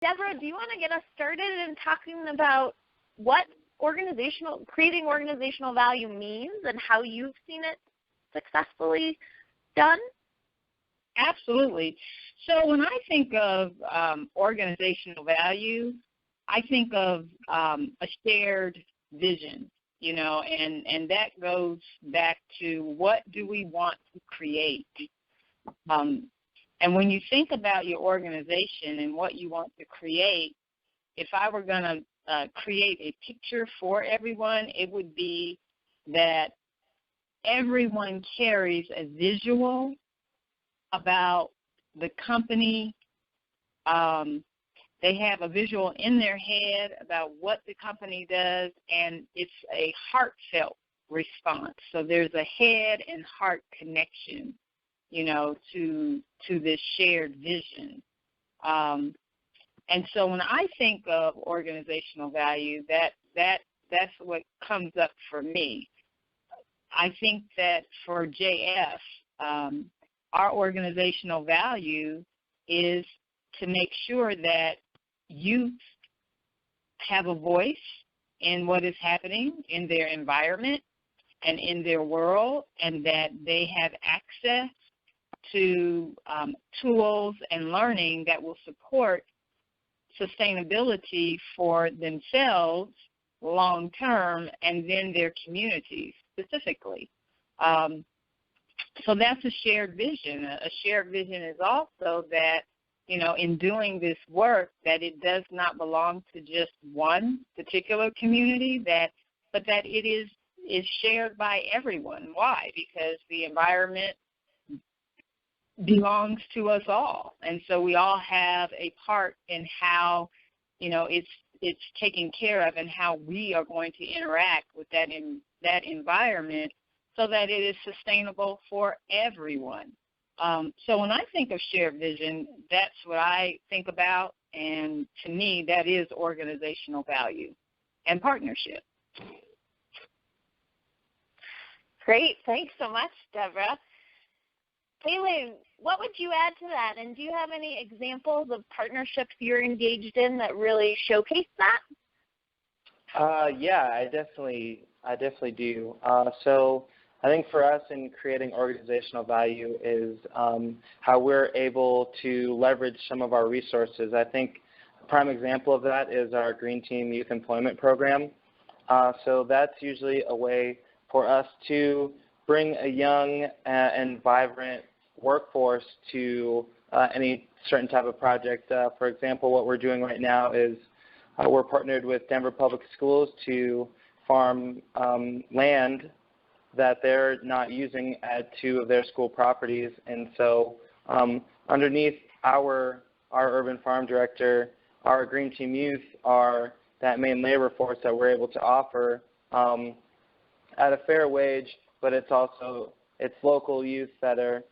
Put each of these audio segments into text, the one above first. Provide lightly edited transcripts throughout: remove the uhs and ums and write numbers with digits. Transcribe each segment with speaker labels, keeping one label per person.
Speaker 1: Deborah, do you want to get us started in talking about what creating organizational value means and how you've seen it successfully done?
Speaker 2: Absolutely. So when I think of organizational value, I think of a shared vision, and that goes back to what do we want to create. And when you think about your organization and what you want to create, if I were going to create a picture for everyone, it would be that everyone carries a visual about the company. They have a visual in their head about what the company does, and it's a heartfelt response. So there's a head and heart connection, to this shared vision. And so when I think of organizational value, that's what comes up for me. I think that for JF, our organizational value is to make sure that youth have a voice in what is happening in their environment and in their world, and that they have access to tools and learning that will support sustainability for themselves long term and then their communities specifically. So that's a shared vision. A shared vision is also that, in doing this work, that it does not belong to just one particular community, but that it is shared by everyone. Why? Because the environment belongs to us all, and so we all have a part in how, it's taken care of and how we are going to interact with that environment so that it is sustainable for everyone. So when I think of shared vision, that's what I think about, and to me, that is organizational value and partnership.
Speaker 1: Great. Thanks so much, Deborah. Taylor, what would you add to that? And do you have any examples of partnerships you're engaged in that really showcase that?
Speaker 3: Yeah, I definitely do. So I think for us in creating organizational value is how we're able to leverage some of our resources. I think a prime example of that is our Green Team Youth Employment Program. So that's usually a way for us to bring a young and vibrant workforce to any certain type of project. For example, what we're doing right now is we're partnered with Denver Public Schools to farm land that they're not using at 2 of their school properties. And so underneath our urban farm director, our Green Team Youth are that main labor force that we're able to offer at a fair wage, but it's local youth that are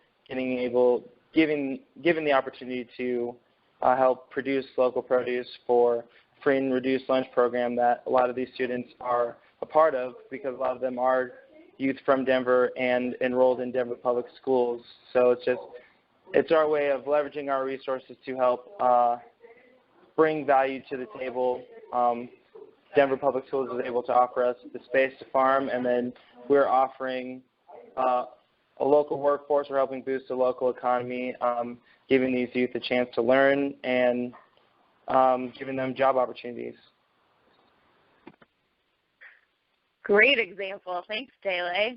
Speaker 3: given the opportunity to help produce local produce for free and reduced lunch program that a lot of these students are a part of, because a lot of them are youth from Denver and enrolled in Denver Public Schools. So it's our way of leveraging our resources to help bring value to the table. Denver Public Schools is able to offer us the space to farm, and then we're offering a local workforce. We're helping boost the local economy, giving these youth a chance to learn and giving them job opportunities.
Speaker 1: Great example. Thanks, Taylor.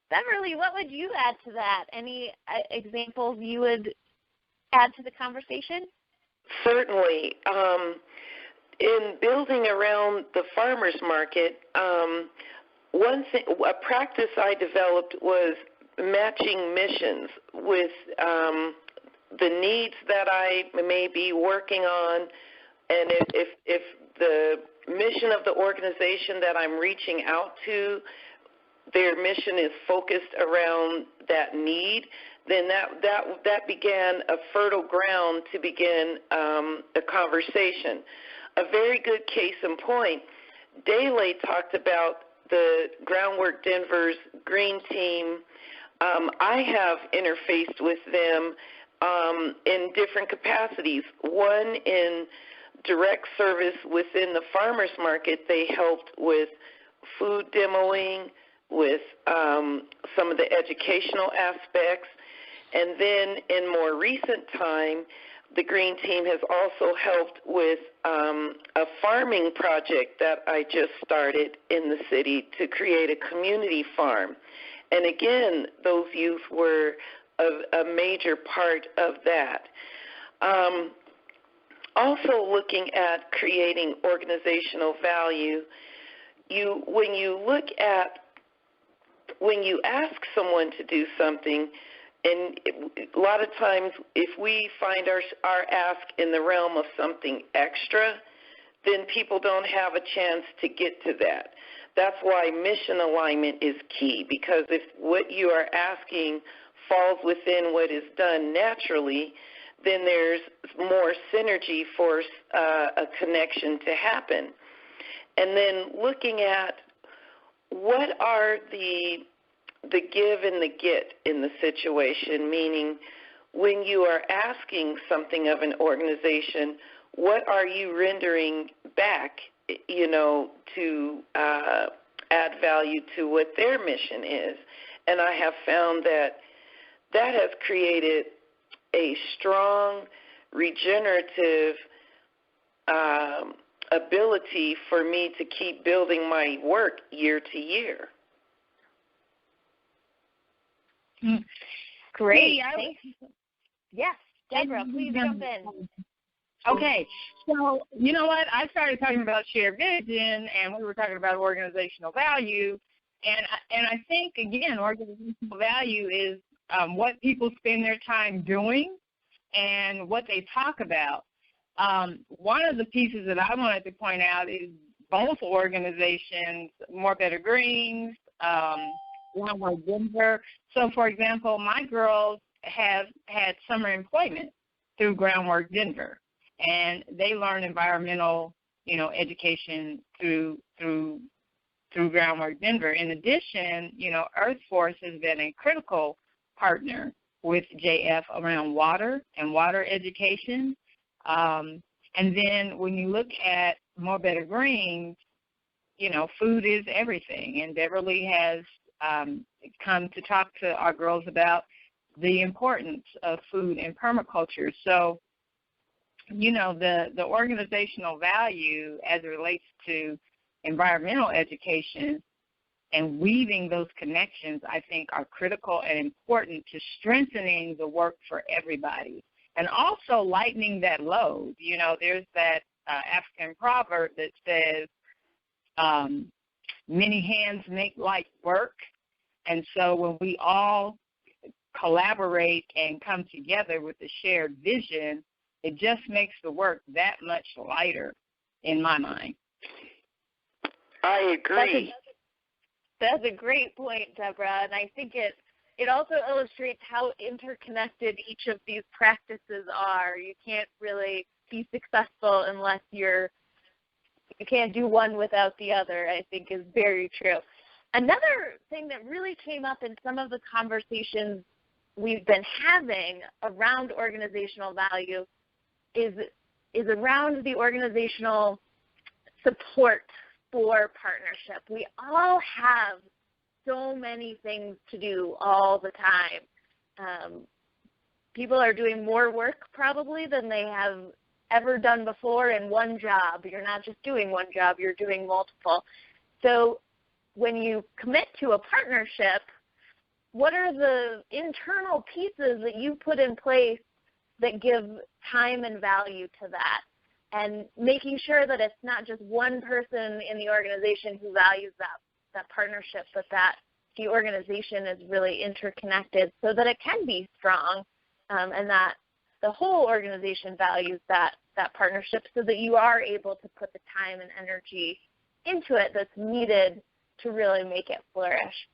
Speaker 1: Beverly, what would you add to that? Any examples you would add to the conversation?
Speaker 4: Certainly. In building around the farmers market, one thing, a practice I developed was matching missions with the needs that I may be working on, and if the mission of the organization that I'm reaching out to, their mission is focused around that need, then that began a fertile ground to begin a conversation. A very good case in point, Dele talked about the Groundwork Denver's Green Team. I have interfaced with them in different capacities. One, in direct service within the farmers market, they helped with food demoing, with some of the educational aspects. And then in more recent time, the Green Team has also helped with a farming project that I just started in the city to create a community farm. And again, those youth were a major part of that. Also looking at creating organizational value, when you ask someone to do something, and a lot of times if we find our ask in the realm of something extra, then people don't have a chance to get to that. That's why mission alignment is key, because if what you are asking falls within what is done naturally, then there's more synergy for a connection to happen. And then looking at what are the give and the get in the situation, meaning when you are asking something of an organization, what are you rendering back, to add value to what their mission is? And I have found that has created a strong regenerative ability for me to keep building my work year to year.
Speaker 1: Great. Yes, Deborah, please jump in.
Speaker 2: Okay, so you know what? I started talking about shared vision, and we were talking about organizational value, and I think, again, organizational value is what people spend their time doing and what they talk about. One of the pieces that I wanted to point out is both organizations, More Better Greens, Groundwork Denver. So, for example, my girls have had summer employment through Groundwork Denver, and they learn environmental, education through Groundwork Denver. In addition, Earth Force has been a critical partner with JF around water and water education. And then when you look at More Better Greens, food is everything, and Beverly has come to talk to our girls about the importance of food and permaculture. So, the organizational value as it relates to environmental education and weaving those connections, I think, are critical and important to strengthening the work for everybody. And also lightening that load. There's that African proverb that says, many hands make light work. And so when we all collaborate and come together with a shared vision, it just makes the work that much lighter in my mind.
Speaker 4: I agree.
Speaker 1: That's a great point, Deborah, and I think it also illustrates how interconnected each of these practices are. You can't really be successful unless you can't do one without the other, I think is very true. Another thing that really came up in some of the conversations we've been having around organizational value is around the organizational support for partnership. We all have so many things to do all the time. People are doing more work probably than they have ever done before in one job. You're not just doing one job, you're doing multiple. So when you commit to a partnership, what are the internal pieces that you put in place that give time and value to that? And making sure that it's not just one person in the organization who values that partnership, but that the organization is really interconnected so that it can be strong, and that the whole organization values that partnership so that you are able to put the time and energy into it that's needed to really make it flourish.